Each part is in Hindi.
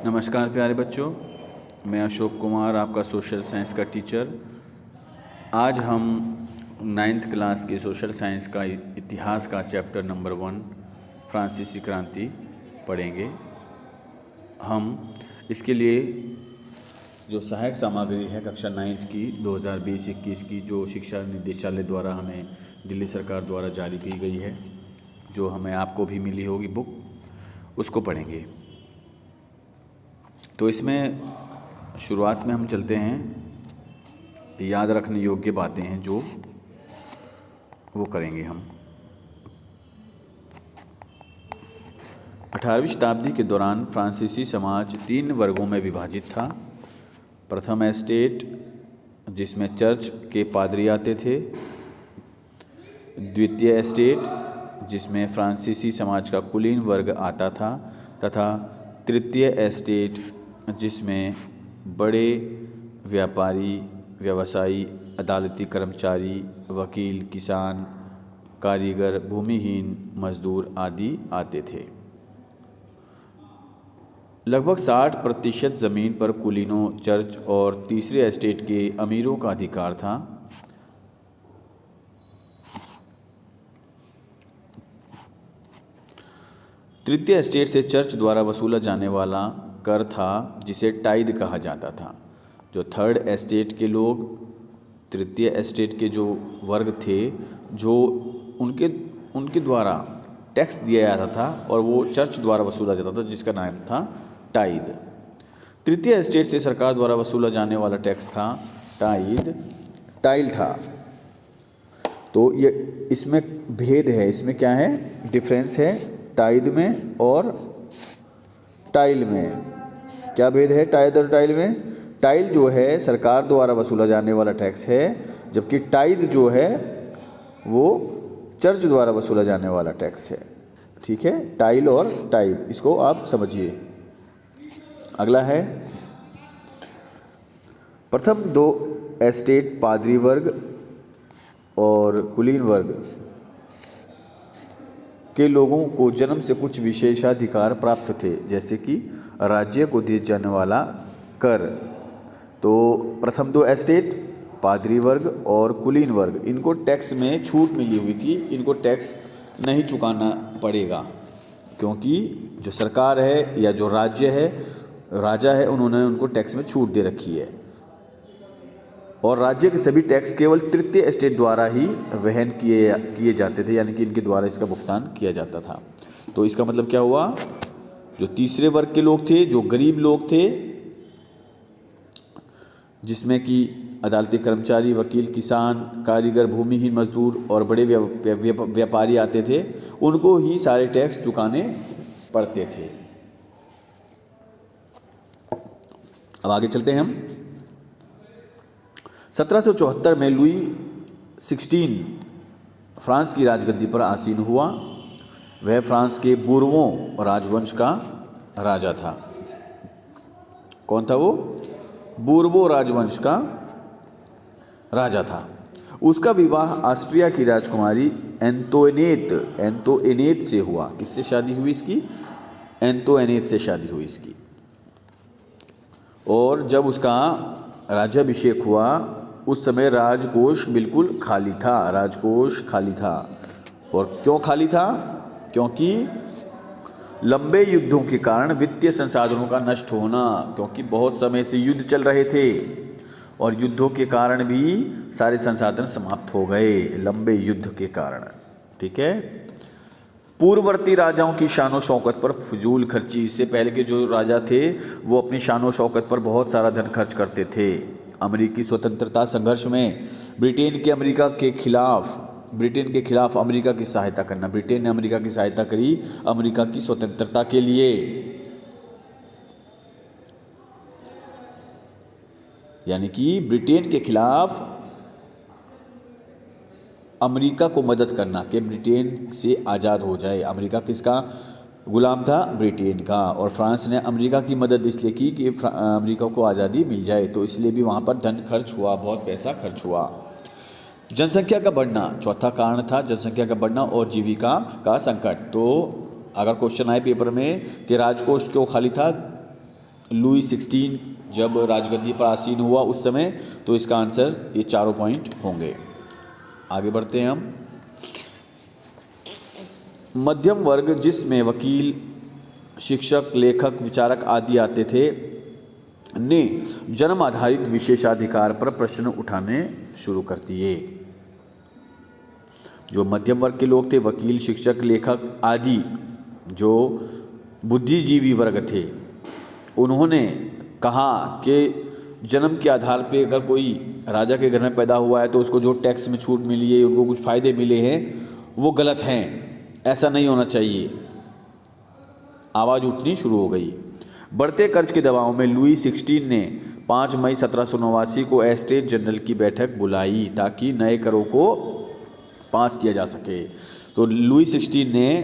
नमस्कार प्यारे बच्चों, मैं अशोक कुमार, आपका सोशल साइंस का टीचर। आज हम 9th क्लास के सोशल साइंस का इतिहास का चैप्टर नंबर 1 फ्रांसीसी क्रांति पढ़ेंगे। हम इसके लिए जो सहायक सामग्री है कक्षा 9th की 2020-21 की, जो शिक्षा निदेशालय द्वारा हमें दिल्ली सरकार द्वारा जारी की गई है, जो हमें आपको भी मिली होगी बुक, उसको पढ़ेंगे। तो इसमें शुरुआत में हम चलते हैं, याद रखने योग्य बातें हैं जो वो करेंगे हम। 18वीं शताब्दी के दौरान फ्रांसीसी समाज 3 वर्गों में विभाजित था। प्रथम एस्टेट, जिसमें चर्च के पादरी आते थे। द्वितीय एस्टेट, जिसमें फ्रांसीसी समाज का कुलीन वर्ग आता था, तथा तृतीय एस्टेट, जिसमें बड़े व्यापारी, व्यवसायी, अदालती कर्मचारी, वकील, किसान, कारीगर, भूमिहीन मजदूर आदि आते थे। लगभग 60% ज़मीन पर कुलीनों, चर्च और तीसरे एस्टेट के अमीरों का अधिकार था। तृतीय एस्टेट से चर्च द्वारा वसूला जाने वाला कर था, जिसे टाइद कहा जाता था। जो थर्ड एस्टेट के लोग, तृतीय एस्टेट के जो वर्ग थे, जो उनके द्वारा टैक्स दिया जाता था और वो चर्च द्वारा वसूला जाता था, जिसका नाम था टाइद। तृतीय एस्टेट से सरकार द्वारा वसूला जाने वाला टैक्स था टाइल था। तो ये इसमें भेद है, इसमें क्या है, डिफरेंस है टाइद में और टाइल में। क्या भेद है टाइद और टाइल में? टाइल जो है सरकार द्वारा वसूला जाने वाला टैक्स है, जबकि टाइद जो है वो चर्च द्वारा वसूला जाने वाला टैक्स है। ठीक है, टाइल और टाइद, इसको आप समझिए। अगला है, प्रथम 2 एस्टेट पादरी वर्ग और कुलीन वर्ग के लोगों को जन्म से कुछ विशेषाधिकार प्राप्त थे, जैसे कि राज्य को दिए जाने वाला कर। तो प्रथम 2 एस्टेट, पादरी वर्ग और कुलीन वर्ग, इनको टैक्स में छूट मिली हुई थी। इनको टैक्स नहीं चुकाना पड़ेगा, क्योंकि जो सरकार है या जो राज्य है, राजा है, उन्होंने उनको टैक्स में छूट दे रखी है। और राज्य के सभी टैक्स केवल तृतीय एस्टेट द्वारा ही वहन किए जाते थे, यानी कि इनके द्वारा इसका भुगतान किया जाता था। तो इसका मतलब क्या हुआ, जो तीसरे वर्ग के लोग थे, जो गरीब लोग थे, जिसमें कि अदालती कर्मचारी, वकील, किसान, कारीगर, भूमिहीन मजदूर और बड़े व्यापारी आते थे, उनको ही सारे टैक्स चुकाने पड़ते थे। अब आगे चलते हैं हम। 1774 में लुई 16 फ्रांस की राजगद्दी पर आसीन हुआ। वह फ्रांस के बूर्बों राजवंश का राजा था। कौन था वो? बूर्बों राजवंश का राजा था। उसका विवाह ऑस्ट्रिया की राजकुमारी एंतोइनेट से हुआ। किससे शादी हुई इसकी? एंतोइनेट से शादी हुई इसकी। और जब उसका राज्याभिषेक हुआ, उस समय राजकोष बिल्कुल खाली था। राजकोष खाली था। और क्यों खाली था? क्योंकि लंबे युद्धों के कारण वित्तीय संसाधनों का नष्ट होना, क्योंकि बहुत समय से युद्ध चल रहे थे और युद्धों के कारण भी सारे संसाधन समाप्त हो गए, लंबे युद्ध के कारण। ठीक है। पूर्ववर्ती राजाओं की शान और शौकत पर फजूल खर्ची। इससे पहले के जो राजा थे वो अपनी शान और शौकत पर बहुत सारा धन खर्च करते थे। अमेरिकी स्वतंत्रता संघर्ष में ब्रिटेन के खिलाफ अमेरिका की सहायता करना। ब्रिटेन ने अमेरिका की सहायता करी अमेरिका की स्वतंत्रता के लिए। यानी कि ब्रिटेन के खिलाफ अमेरिका को मदद करना कि ब्रिटेन से आज़ाद हो जाए। अमेरिका किसका गुलाम था? ब्रिटेन का। और फ्रांस ने अमेरिका की मदद इसलिए की कि अमेरिका को आज़ादी मिल जाए, तो इसलिए भी वहाँ पर धन खर्च हुआ, बहुत पैसा खर्च हुआ। जनसंख्या का बढ़ना चौथा कारण था, जनसंख्या का बढ़ना और जीविका का संकट। तो अगर क्वेश्चन आए पेपर में कि राजकोष क्यों खाली था, लुई 16 जब राजगद्दी पर आसीन हुआ उस समय, तो इसका आंसर ये चारों पॉइंट होंगे। आगे बढ़ते हैं हम। मध्यम वर्ग जिसमें वकील, शिक्षक, लेखक, विचारक आदि आते थे, ने जन्म आधारित विशेषाधिकार पर प्रश्न उठाने शुरू कर दिए। जो मध्यम वर्ग के लोग थे, वकील, शिक्षक, लेखक आदि, जो बुद्धिजीवी वर्ग थे, उन्होंने कहा कि जन्म के आधार पे अगर कोई राजा के घर में पैदा हुआ है तो उसको जो टैक्स में छूट मिली है, उनको कुछ फ़ायदे मिले हैं, वो गलत हैं, ऐसा नहीं होना चाहिए। आवाज़ उठनी शुरू हो गई। बढ़ते कर्ज के दबाव में लुई 16 ने 5 मई 1789 को एस्टेट जनरल की बैठक बुलाई ताकि नए करों को पास किया जा सके। तो लुई 16 ने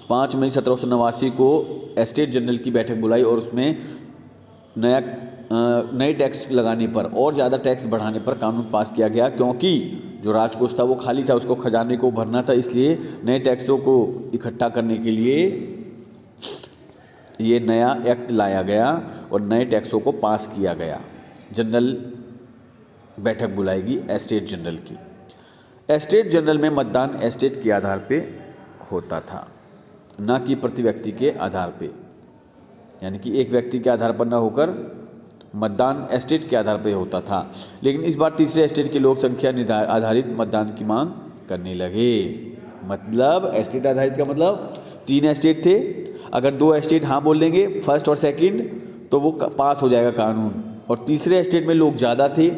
5 मई 1789 को एस्टेट जनरल की बैठक बुलाई और उसमें नए टैक्स लगाने पर और ज़्यादा टैक्स बढ़ाने पर कानून पास किया गया, क्योंकि जो राजकोष था वो खाली था, उसको खजाने को भरना था, इसलिए नए टैक्सों को इकट्ठा करने के लिए ये नया एक्ट लाया गया और नए टैक्सों को पास किया गया। जनरल बैठक बुलाएगी एस्टेट जनरल की। एस्टेट जनरल में मतदान एस्टेट के आधार पे होता था, ना कि प्रति व्यक्ति के आधार पे, यानी कि एक व्यक्ति के आधार पर ना होकर मतदान एस्टेट के आधार पे होता था। लेकिन इस बार तीसरे एस्टेट के लोग संख्या आधारित मतदान की मांग करने लगे। मतलब एस्टेट आधारित का मतलब 3 एस्टेट थे, अगर 2 एस्टेट हाँ बोल देंगे फर्स्ट और सेकंड तो वो पास हो जाएगा कानून, और तीसरे एस्टेट में लोग ज़्यादा थे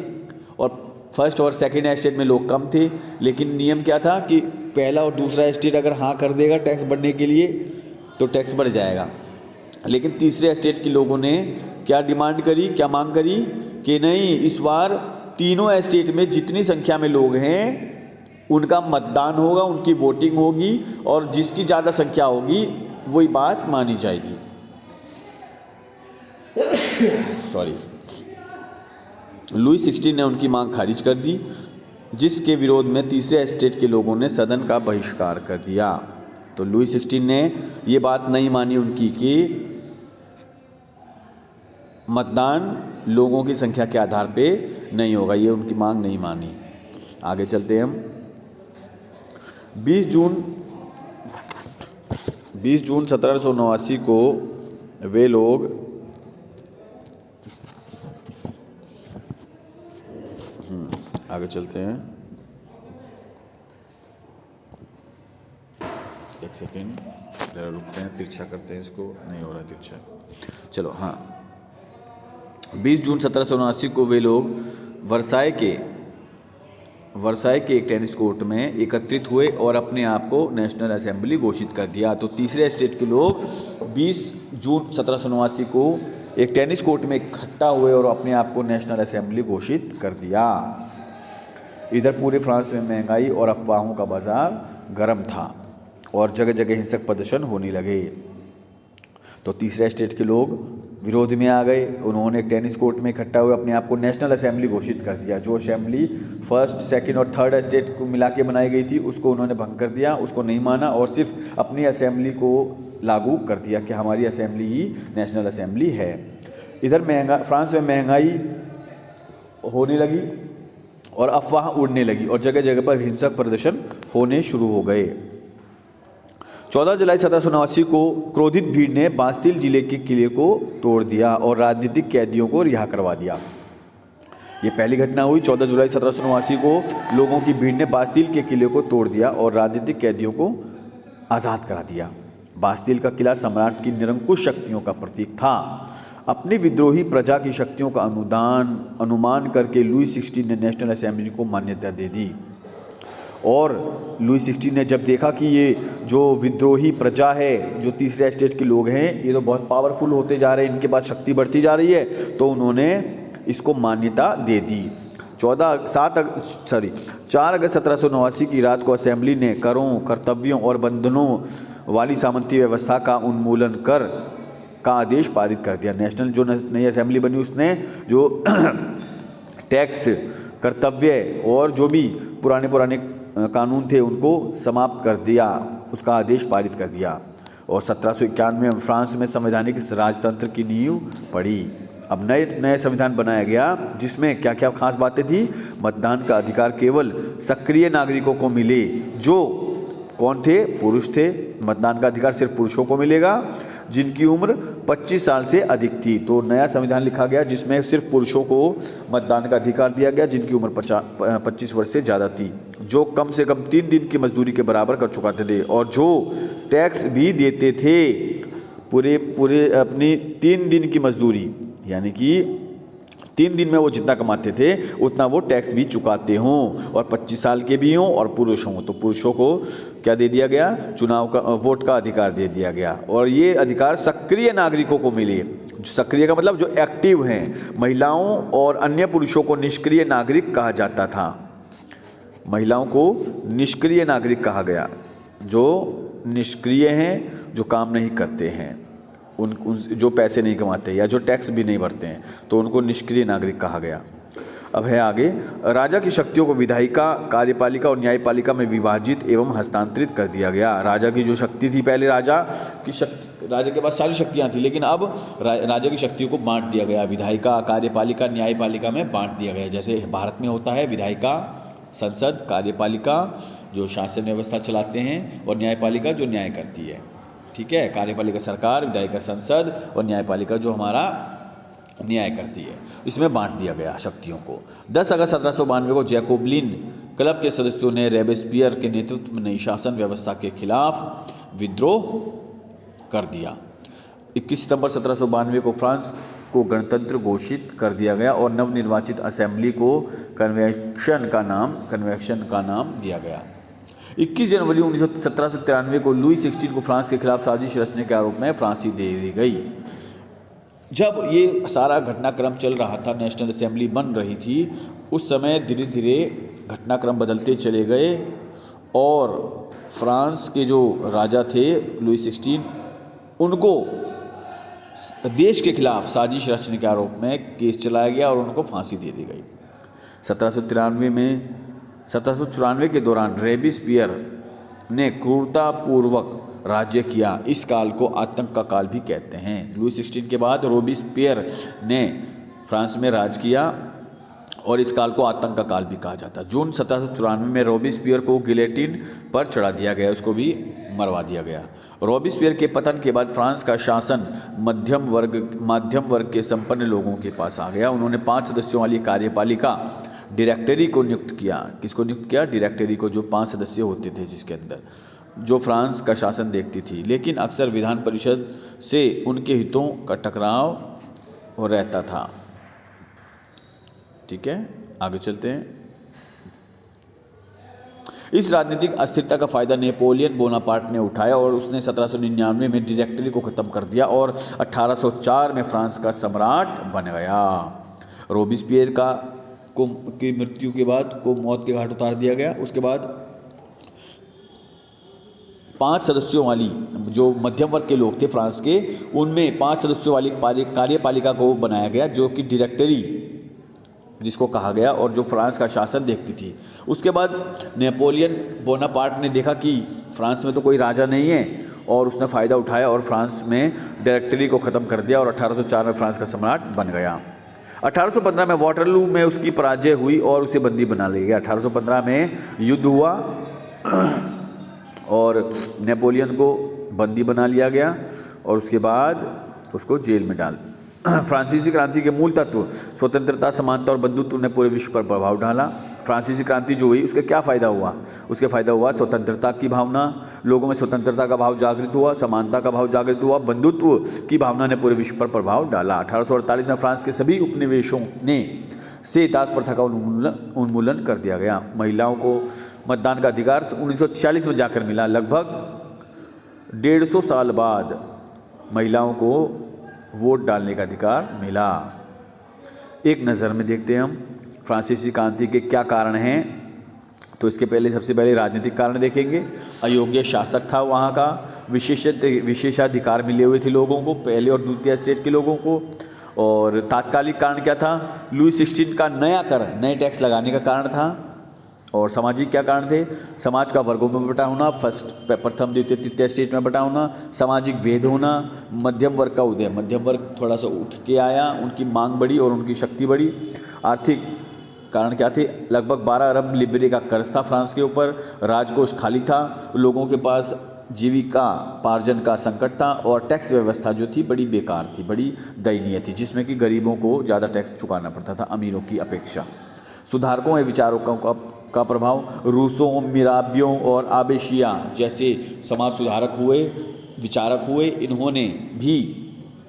और फर्स्ट और सेकंड एस्टेट में लोग कम थे। लेकिन नियम क्या था कि पहला और दूसरा एस्टेट अगर हाँ कर देगा टैक्स बढ़ने के लिए तो टैक्स बढ़ जाएगा। लेकिन तीसरे एस्टेट के लोगों ने क्या डिमांड करी, क्या मांग करी कि नहीं, इस बार तीनों एस्टेट में जितनी संख्या में लोग हैं उनका मतदान होगा, उनकी वोटिंग होगी और जिसकी ज़्यादा संख्या होगी वही बात मानी जाएगी। सॉरी। लुई 16 ने उनकी मांग खारिज कर दी, जिसके विरोध में तीसरे एस्टेट के लोगों ने सदन का बहिष्कार कर दिया। तो लुई 16 ने ये बात नहीं मानी उनकी कि मतदान लोगों की संख्या के आधार पे नहीं होगा, ये उनकी मांग नहीं मानी। आगे चलते हैं हम। 20 जून 1789 को वे लोग आगे चलते हैं, एक सेकेंड ज़रा रुकते हैं, तिरछा करते हैं इसको, नहीं हो रहा तिरछा, चलो हाँ। 20 जून 1789 को वे लोग वर्साय के एक टेनिस कोर्ट में एकत्रित हुए और अपने आप को नेशनल असेंबली घोषित कर दिया। तो तीसरे स्टेट के लोग 20 जून 1789 को एक टेनिस कोर्ट में इकट्ठा हुए और अपने आप को नेशनल असेंबली घोषित कर दिया। इधर पूरे फ्रांस में महंगाई और अफवाहों का बाजार गर्म था और जगह जगह हिंसक प्रदर्शन होने लगे। तो तीसरे स्टेट के लोग विरोध में आ गए, उन्होंने टेनिस कोर्ट में इकट्ठा हुए अपने आप को नेशनल असेंबली घोषित कर दिया। जो असेंबली फर्स्ट, सेकंड और थर्ड स्टेट को मिला के बनाई गई थी उसको उन्होंने भंग कर दिया, उसको नहीं माना और सिर्फ अपनी असेंबली को लागू कर दिया कि हमारी असेंबली ही नेशनल असेंबली है। इधर फ्रांस में महंगाई होने लगी और अफवाह उड़ने लगी और जगह जगह पर हिंसक प्रदर्शन होने शुरू हो गए। 14 जुलाई 1789 को क्रोधित भीड़ ने बास्तिल जिले के किले को तोड़ दिया और राजनीतिक कैदियों को रिहा करवा दिया। ये पहली घटना हुई। 14 जुलाई 1789 को लोगों की भीड़ ने बास्तिल के किले को तोड़ दिया और राजनीतिक कैदियों को आज़ाद करा दिया। बास्तिल का किला सम्राट की निरंकुश शक्तियों का प्रतीक था। अपनी विद्रोही प्रजा की शक्तियों का अनुमान करके लुई 16 ने नेशनल असेंबली को मान्यता दे दी। और लुई 16 ने जब देखा कि ये जो विद्रोही प्रजा है, जो तीसरे स्टेट के लोग हैं, ये तो बहुत पावरफुल होते जा रहे हैं, इनके पास शक्ति बढ़ती जा रही है, तो उन्होंने इसको मान्यता दे दी। 4 अगस्त 1789 की रात को असेंबली ने करों, कर्तव्यों और बंधनों वाली सामंती व्यवस्था का उन्मूलन का आदेश पारित कर दिया। नेशनल जो नई असेंबली बनी उसने जो टैक्स, कर्तव्य और जो भी पुराने कानून थे उनको समाप्त कर दिया, उसका आदेश पारित कर दिया। और 1791 में फ्रांस में संवैधानिक राजतंत्र की नींव पड़ी। अब नए संविधान बनाया गया जिसमें क्या क्या खास बातें थी। मतदान का अधिकार केवल सक्रिय नागरिकों को मिले, जो कौन थे, पुरुष थे। मतदान का अधिकार सिर्फ पुरुषों को मिलेगा जिनकी उम्र 25 साल से अधिक थी। तो नया संविधान लिखा गया जिसमें सिर्फ पुरुषों को मतदान का अधिकार दिया गया जिनकी उम्र 25 वर्ष से ज़्यादा थी, जो कम से कम 3 दिन की मजदूरी के बराबर कर चुकाते थे और जो टैक्स भी देते थे। पूरे अपनी 3 दिन की मजदूरी, यानी कि 3 दिन में वो जितना कमाते थे उतना वो टैक्स भी चुकाते हों और 25 साल के भी हों और पुरुष हों। तो पुरुषों को क्या दे दिया गया, चुनाव का वोट का अधिकार दे दिया गया और ये अधिकार सक्रिय नागरिकों को मिले। सक्रिय का मतलब जो एक्टिव हैं। महिलाओं और अन्य पुरुषों को निष्क्रिय नागरिक कहा जाता था। महिलाओं को निष्क्रिय नागरिक कहा गया, जो निष्क्रिय हैं, जो काम नहीं करते हैं, उन जो पैसे नहीं कमाते या जो टैक्स भी नहीं भरते हैं, तो उनको निष्क्रिय नागरिक कहा गया। अब है आगे, राजा की शक्तियों को विधायिका, कार्यपालिका और न्यायपालिका में विभाजित एवं हस्तांतरित कर दिया गया। राजा की जो शक्ति थी, पहले राजा के पास सारी शक्तियाँ थी, लेकिन अब राजा की शक्तियों को बांट दिया गया। विधायिका, कार्यपालिका, न्यायपालिका में बांट दिया गया। जैसे भारत में होता है विधायिका संसद, कार्यपालिका जो शासन व्यवस्था चलाते हैं और न्यायपालिका जो न्याय करती है। ठीक है, कार्यपालिका सरकार, विधायिका संसद और न्यायपालिका जो हमारा न्याय करती है। इसमें बांट दिया गया शक्तियों को। 10 अगस्त 1792 को जैकोबिन क्लब के सदस्यों ने रोबेस्पियर के नेतृत्व में नई शासन व्यवस्था के खिलाफ विद्रोह कर दिया। 21 सितंबर 1792 को फ्रांस को गणतंत्र घोषित कर दिया गया और नवनिर्वाचित असेंबली को कन्वेंशन का नाम दिया गया। 21 जनवरी 1793 को लुई 16 को फ्रांस के खिलाफ साजिश रचने के आरोप में फांसी दे दी गई। जब ये सारा घटनाक्रम चल रहा था, नेशनल असेंबली बन रही थी, उस समय धीरे धीरे घटनाक्रम बदलते चले गए और फ्रांस के जो राजा थे लुई 16, उनको देश के खिलाफ साजिश रचने के आरोप में केस चलाया गया और उनको फांसी दे दी गई। 1794 के दौरान रोबेस्पियर ने क्रूरतापूर्वक राज्य किया। इस काल को आतंक का काल भी कहते हैं। लुई 16 के बाद रोबेस्पियर ने फ्रांस में राज किया और इस काल को आतंक का काल भी कहा जाता है। जून 1794 में रोबेस्पियर को गिलेटिन पर चढ़ा दिया गया, उसको भी मरवा दिया गया। रोबेस्पियर के पतन के बाद फ्रांस का शासन मध्यम वर्ग के संपन्न लोगों के पास आ गया। उन्होंने 5 सदस्यों वाली कार्यपालिका डायरेक्टरी को नियुक्त किया। किसको नियुक्त किया? डायरेक्टरी को, जो 5 सदस्य होते थे जिसके अंदर, जो फ्रांस का शासन देखती थी। लेकिन अक्सर विधान परिषद से उनके हितों का टकराव हो रहता था। ठीक है, आगे चलते हैं। इस राजनीतिक अस्थिरता का फायदा नेपोलियन बोनापार्ट ने उठाया और उसने 1799 में डायरेक्टरी को खत्म कर दिया और 1804 में फ्रांस का सम्राट बन गया। रोबेस्पियर की मृत्यु के बाद को मौत के घाट उतार दिया गया। उसके बाद 5 सदस्यों वाली, जो मध्यम वर्ग के लोग थे फ्रांस के, उनमें 5 सदस्यों वाली कार्यपालिका को बनाया गया, जो कि डायरेक्टरी जिसको कहा गया और जो फ्रांस का शासन देखती थी। उसके बाद नेपोलियन बोनापार्ट ने देखा कि फ्रांस में तो कोई राजा नहीं है और उसने फ़ायदा उठाया और फ्रांस में डायरेक्टरी को ख़त्म कर दिया और 1804 में फ्रांस का सम्राट बन गया। 1815 में वाटरलू में उसकी पराजय हुई और उसे बंदी बना लिया गया। 1815 में युद्ध हुआ और नेपोलियन को बंदी बना लिया गया और उसके बाद उसको जेल में डाल। फ्रांसीसी क्रांति के मूल तत्व स्वतंत्रता, समानता और बंधुत्व ने पूरे विश्व पर प्रभाव डाला। फ्रांसीसी क्रांति जो हुई उसका क्या फ़ायदा हुआ? उसके फ़ायदा हुआ स्वतंत्रता की भावना, लोगों में स्वतंत्रता का भाव जागृत हुआ, समानता का भाव जागृत हुआ, बंधुत्व की भावना ने पूरे विश्व पर प्रभाव डाला। 1848 में फ्रांस के सभी उपनिवेशों ने से दास प्रथा का उन्मूलन कर दिया गया। महिलाओं को मतदान का अधिकार 1946 में जाकर मिला। लगभग 150 साल बाद महिलाओं को वोट डालने का अधिकार मिला। एक नज़र में देखते हैं हम फ्रांसीसी क्रांति के क्या कारण हैं। तो इसके पहले सबसे पहले राजनीतिक कारण देखेंगे। अयोग्य शासक था वहाँ का, विशेषाधिकार मिले हुए थे लोगों को, पहले और द्वितीय स्टेट के लोगों को। और तात्कालिक कारण क्या था? लुई 16 का नया कर, नए टैक्स लगाने का कारण था। और सामाजिक क्या कारण थे? समाज का वर्गों में बटा होना, प्रथम द्वितीय तृतीय स्टेज में बटा होना, सामाजिक भेद होना, मध्यम वर्ग का उदय, मध्यम वर्ग थोड़ा सा उठ के आया, उनकी मांग बढ़ी और उनकी शक्ति बढ़ी। आर्थिक कारण क्या थे? लगभग 12 अरब लिबरे का कर्ज था फ्रांस के ऊपर, राजकोष खाली था, लोगों के पास जीविका पार्जन का संकट था और टैक्स व्यवस्था जो थी बड़ी बेकार थी, बड़ी दयनीय थी, जिसमें कि गरीबों को ज़्यादा टैक्स चुकाना पड़ता था अमीरों की अपेक्षा। सुधारकों एवं विचारकों का प्रभाव, रूसों, मिराबियों और आबेशिया जैसे समाज सुधारक हुए, विचारक हुए, इन्होंने भी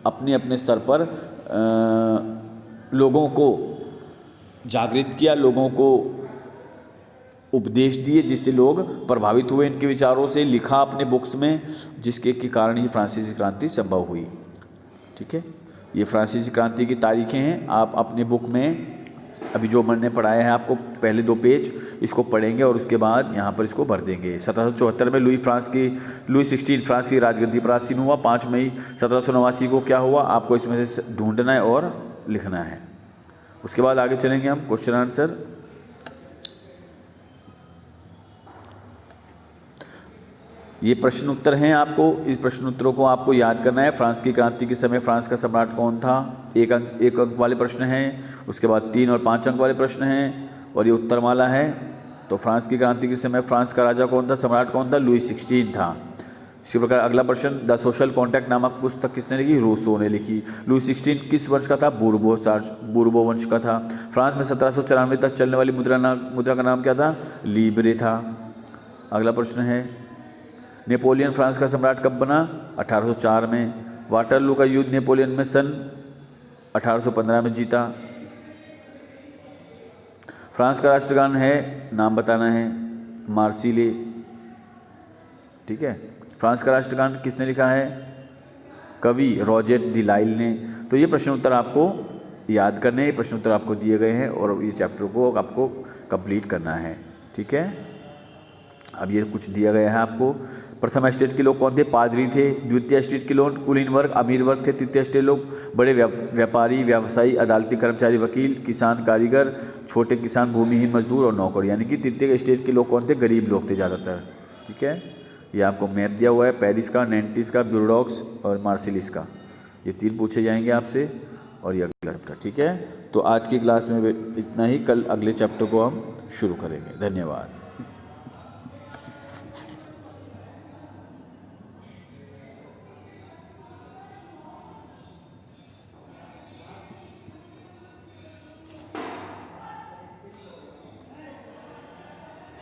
अपने अपने स्तर पर लोगों को जागृत किया, लोगों को उपदेश दिए, जिससे लोग प्रभावित हुए इनके विचारों से, लिखा अपने बुक्स में, जिसके के कारण ही फ्रांसीसी क्रांति संभव हुई। ठीक है, ये फ्रांसीसी क्रांति की तारीखें हैं। आप अपने बुक में अभी जो मैंने पढ़ाया है आपको पहले 2 पेज इसको पढ़ेंगे और उसके बाद यहाँ पर इसको भर देंगे। 1774 में लुई 16 फ्रांस की राजगद्दी पर आसीन हुआ। 5 मई 1789 को क्या हुआ, आपको इसमें से ढूंढना है और लिखना है। उसके बाद आगे चलेंगे हम क्वेश्चन आंसर। ये प्रश्न उत्तर हैं, आपको इस प्रश्न उत्तरों को आपको याद करना है। फ्रांस की क्रांति के समय फ्रांस का सम्राट कौन था? 1 अंक वाले प्रश्न हैं, उसके बाद 3 और 5 अंक वाले प्रश्न हैं और ये उत्तरमाला है। तो फ्रांस की क्रांति के समय फ्रांस का राजा कौन था, सम्राट कौन था? लुई 16 था। इसी प्रकार अगला प्रश्न, द सोशल कॉन्ट्रैक्ट नामक पुस्तक किसने लिखी? रूसो ने लिखी। लुई 16 किस वंश का था? बूर्बो वंश का था। फ्रांस में 1794 तक चलने वाली मुद्रा का नाम क्या था? लीब्रे था। अगला प्रश्न है, नेपोलियन फ्रांस का सम्राट कब बना? 1804 में। वाटरलू का युद्ध नेपोलियन में सन 1815 में जीता। फ्रांस का राष्ट्रगान है, नाम बताना है, मार्सिले। ठीक है, फ्रांस का राष्ट्रगान किसने लिखा है? कवि रॉजेट दी लाइल ने। तो ये प्रश्न उत्तर आपको याद करने हैं, ये प्रश्न उत्तर आपको दिए गए हैं और ये चैप्टर को आपको कंप्लीट करना है। ठीक है, अब ये कुछ दिया गया है आपको। प्रथम स्टेज के लोग कौन थे? पादरी थे। द्वितीय स्टेज के लोग कुलीन वर्ग, अमीर वर्ग थे। तृतीय स्टेज लोग बड़े व्यापारी, व्यवसायी, अदालती कर्मचारी, वकील, किसान, कारीगर, छोटे किसान, भूमिहीन मजदूर और नौकर, यानी कि तृतीय स्टेज के लोग कौन थे? गरीब लोग थे ज़्यादातर। ठीक है, ये आपको मैप दिया हुआ है, पेरिस का, नैंटिस का, ब्यूरोडॉक्स और मार्सिलिस का। ये 3 पूछे जाएंगे आपसे और ये अगला चैप्टर। ठीक है, तो आज की क्लास में इतना ही, कल अगले चैप्टर को हम शुरू करेंगे। धन्यवाद।